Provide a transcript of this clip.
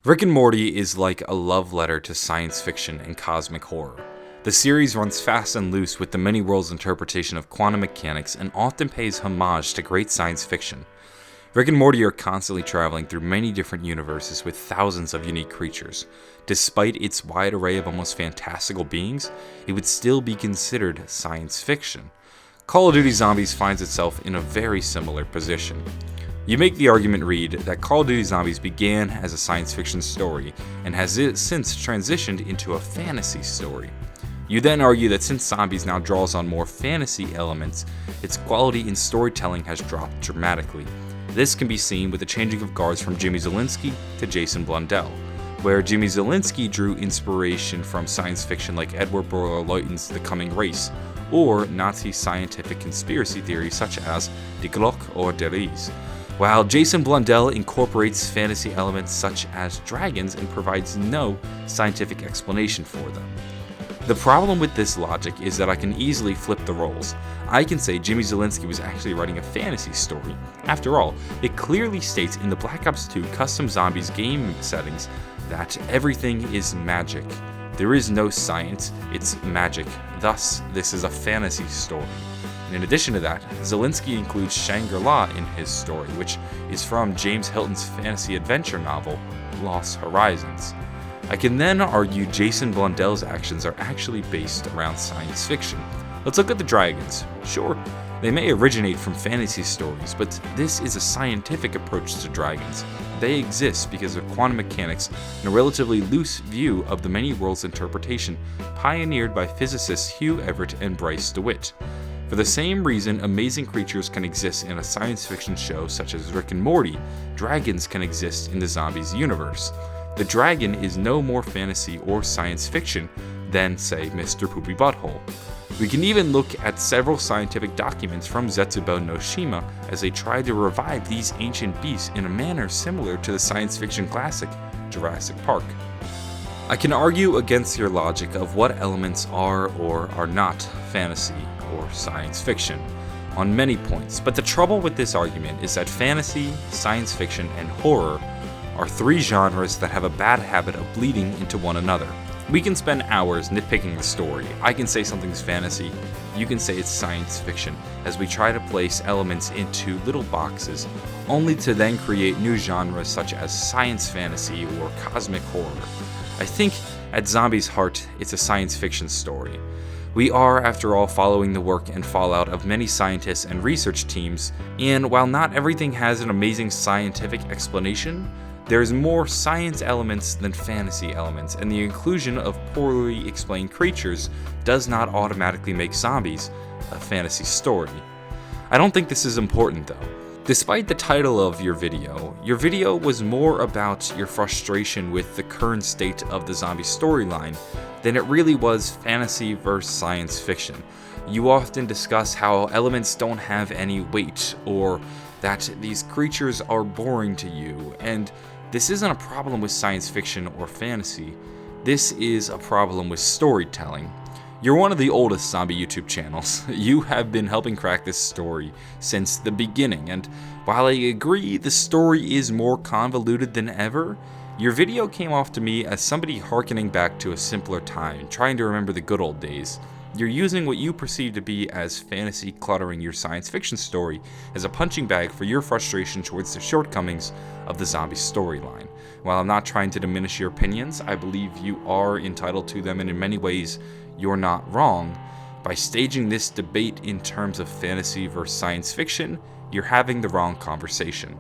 Rick and Morty is like a love letter to science fiction and cosmic horror. The series runs fast and loose with the many worlds interpretation of quantum mechanics and often pays homage to great science fiction. Rick and Morty are constantly traveling through many different universes with thousands of unique creatures. Despite its wide array of almost fantastical beings, it would still be considered science fiction. Call of Duty Zombies finds itself in a very similar position. You make the argument read that Call of Duty Zombies began as a science fiction story and has since transitioned into a fantasy story. You then argue that since Zombies now draws on more fantasy elements, its quality in storytelling has dropped dramatically. This can be seen with the changing of guards from Jimmy Zielinski to Jason Blundell, where Jimmy Zielinski drew inspiration from science fiction like Edward Burrough Leuten's The Coming Race, or Nazi scientific conspiracy theories such as Die Glocke or Der Riese, while Jason Blundell incorporates fantasy elements such as dragons and provides no scientific explanation for them. The problem with this logic is that I can easily flip the roles. I can say Jimmy Zielinski was actually writing a fantasy story. After all, it clearly states in the Black Ops 2 Custom Zombies game settings that everything is magic. There is no science, it's magic. Thus, this is a fantasy story. In addition to that, Zielinski includes Shangri-La in his story, which is from James Hilton's fantasy adventure novel, Lost Horizons. I can then argue Jason Blundell's actions are actually based around science fiction. Let's look at the dragons. Sure, they may originate from fantasy stories, but this is a scientific approach to dragons. They exist because of quantum mechanics and a relatively loose view of the many worlds interpretation pioneered by physicists Hugh Everett and Bryce DeWitt. For the same reason amazing creatures can exist in a science fiction show such as Rick and Morty, dragons can exist in the Zombies universe. The dragon is no more fantasy or science fiction than, say, Mr. Poopy Butthole. We can even look at several scientific documents from Zetsubo no Shima as they try to revive these ancient beasts in a manner similar to the science fiction classic Jurassic Park. I can argue against your logic of what elements are or are not fantasy or science fiction on many points, but the trouble with this argument is that fantasy, science fiction, and horror are three genres that have a bad habit of bleeding into one another. We can spend hours nitpicking the story. I can say something's fantasy, you can say it's science fiction, as we try to place elements into little boxes, only to then create new genres such as science fantasy or cosmic horror. I think at Zombies' heart, it's a science fiction story. We are, after all, following the work and fallout of many scientists and research teams, and while not everything has an amazing scientific explanation, there's more science elements than fantasy elements, and the inclusion of poorly explained creatures does not automatically make Zombies a fantasy story. I don't think this is important though. Despite the title of your video was more about your frustration with the current state of the zombie storyline than it really was fantasy versus science fiction. You often discuss how elements don't have any weight, or that these creatures are boring to you, and this isn't a problem with science fiction or fantasy. This is a problem with storytelling. You're one of the oldest zombie YouTube channels. You have been helping crack this story since the beginning, and while I agree the story is more convoluted than ever, your video came off to me as somebody hearkening back to a simpler time, trying to remember the good old days. You're using what you perceive to be as fantasy cluttering your science fiction story as a punching bag for your frustration towards the shortcomings of the zombie storyline. While I'm not trying to diminish your opinions, I believe you are entitled to them, and in many ways, you're not wrong. By staging this debate in terms of fantasy versus science fiction, you're having the wrong conversation.